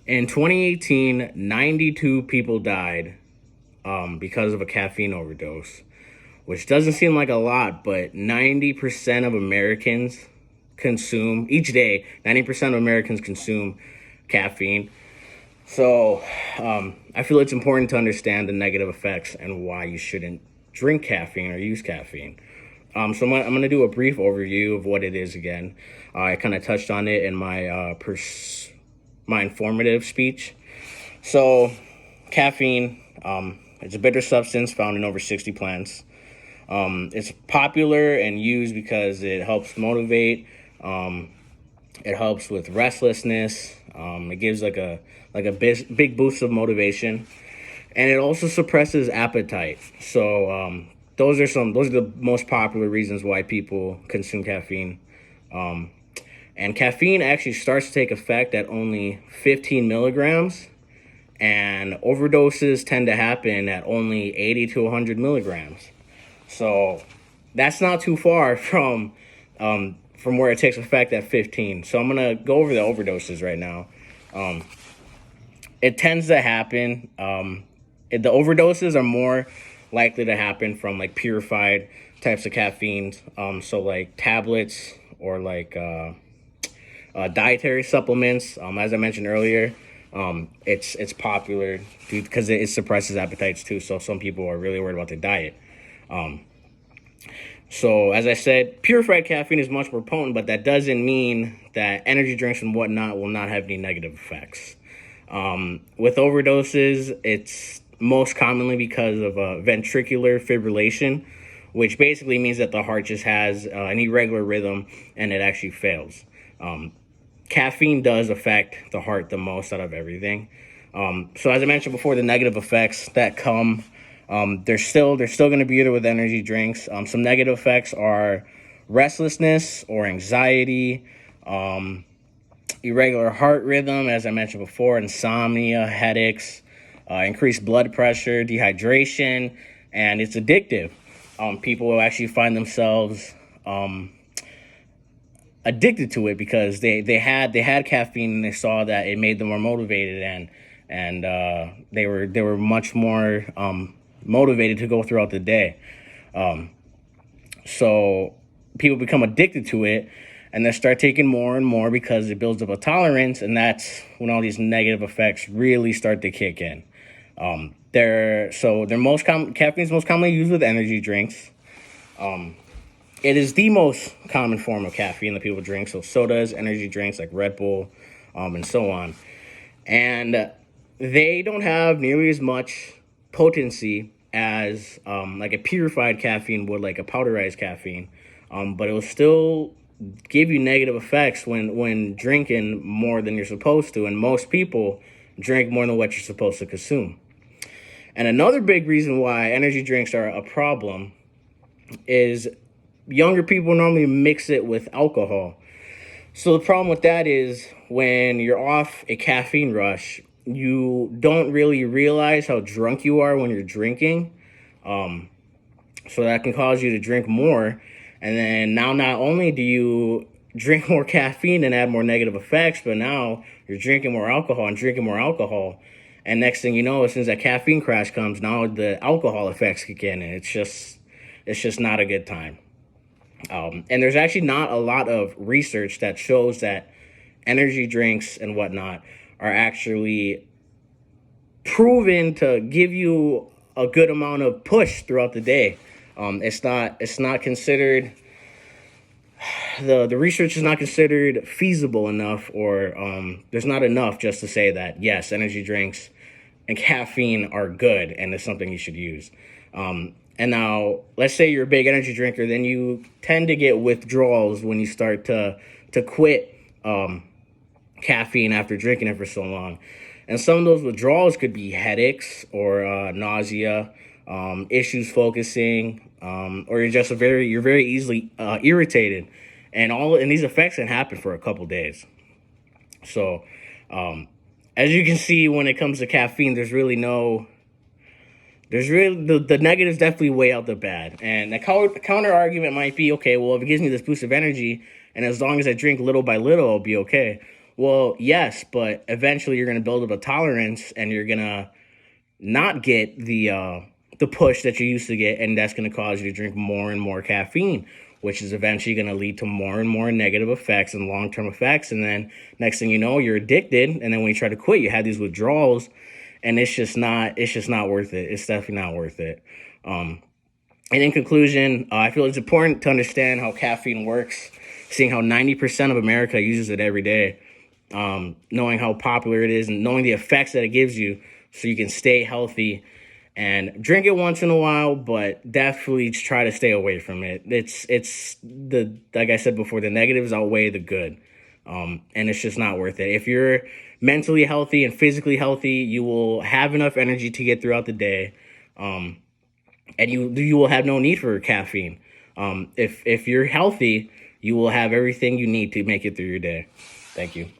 In 2018, 92 people died because of a caffeine overdose, which doesn't seem like a lot, but 90% of Americans consume, each day, 90% of Americans consume caffeine. So I feel it's important to understand the negative effects and why you shouldn't drink caffeine or use caffeine. So I'm gonna do a brief overview of what it is again. I kind of touched on it in my my informative speech. So caffeine, it's a bitter substance found in over 60 plants. It's popular and used because it helps motivate. It helps with restlessness. It gives like a big boost of motivation, and it also suppresses appetite. So those are the most popular reasons why people consume caffeine. And caffeine actually starts to take effect at only 15 milligrams, and overdoses tend to happen at only 80 to 100 milligrams. So that's not too far from where it takes effect at 15. So I'm gonna go over the overdoses right now. It tends to happen. The overdoses are more likely to happen from like purified types of caffeines. So like tablets or like dietary supplements. As I mentioned earlier, it's popular because it suppresses appetites too. So some people are really worried about their diet. So as I said, purified caffeine is much more potent, but that doesn't mean that energy drinks and whatnot will not have any negative effects. With overdoses, it's most commonly because of ventricular fibrillation, which basically means that the heart just has an irregular rhythm and it actually fails. Caffeine does affect the heart the most out of everything. So as I mentioned before, the negative effects that come, they're still going to be there with energy drinks. Some negative effects are restlessness or anxiety, irregular heart rhythm, as I mentioned before, insomnia, headaches, increased blood pressure, dehydration, and it's addictive. People will actually find themselves addicted to it because they had caffeine and they saw that it made them more motivated, and they were much more motivated to go throughout the day. So people become addicted to it and they start taking more and more because it builds up a tolerance, and that's when all these negative effects really start to kick in. Caffeine's most commonly used with energy drinks. It is the most common form of caffeine that people drink. So sodas, energy drinks like Red Bull, and so on. And they don't have nearly as much potency as like a purified caffeine would, like a powderized caffeine. But it will still give you negative effects when drinking more than you're supposed to. And most people drink more than what you're supposed to consume. And another big reason why energy drinks are a problem is younger people normally mix it with alcohol. So the problem with that is when you're off a caffeine rush, you don't really realize how drunk you are when you're drinking. So that can cause you to drink more. And then now not only do you drink more caffeine and add more negative effects, but now you're drinking more alcohol and drinking more alcohol. And next thing you know, as soon as that caffeine crash comes, now the alcohol effects kick in, and it's just not a good time. And there's actually not a lot of research that shows that energy drinks and whatnot are actually proven to give you a good amount of push throughout the day. It's not considered, the research is not considered feasible enough, or there's not enough just to say that yes, energy drinks and caffeine are good and it's something you should use. And now, let's say you're a big energy drinker, then you tend to get withdrawals when you start to quit caffeine after drinking it for so long. And some of those withdrawals could be headaches or nausea, issues focusing, or you're very easily irritated, and these effects can happen for a couple days. So, as you can see, when it comes to caffeine, the negatives definitely weigh out the bad. And the counter argument might be, okay, well, if it gives me this boost of energy, and as long as I drink little by little, I'll be okay. Well, yes, but eventually you're going to build up a tolerance, and you're going to not get the push that you used to get, and that's going to cause you to drink more and more caffeine, which is eventually going to lead to more and more negative effects and long-term effects. And then next thing you know, you're addicted, and then when you try to quit, you have these withdrawals, and it's just not worth it. It's definitely not worth it. And in conclusion, I feel it's important to understand how caffeine works, seeing how 90% of America uses it every day, knowing how popular it is, and knowing the effects that it gives you, so you can stay healthy. And drink it once in a while, but definitely try to stay away from it. Like I said before, the negatives outweigh the good, and it's just not worth it. If you're mentally healthy and physically healthy, you will have enough energy to get throughout the day, and you will have no need for caffeine. If you're healthy, you will have everything you need to make it through your day. Thank you.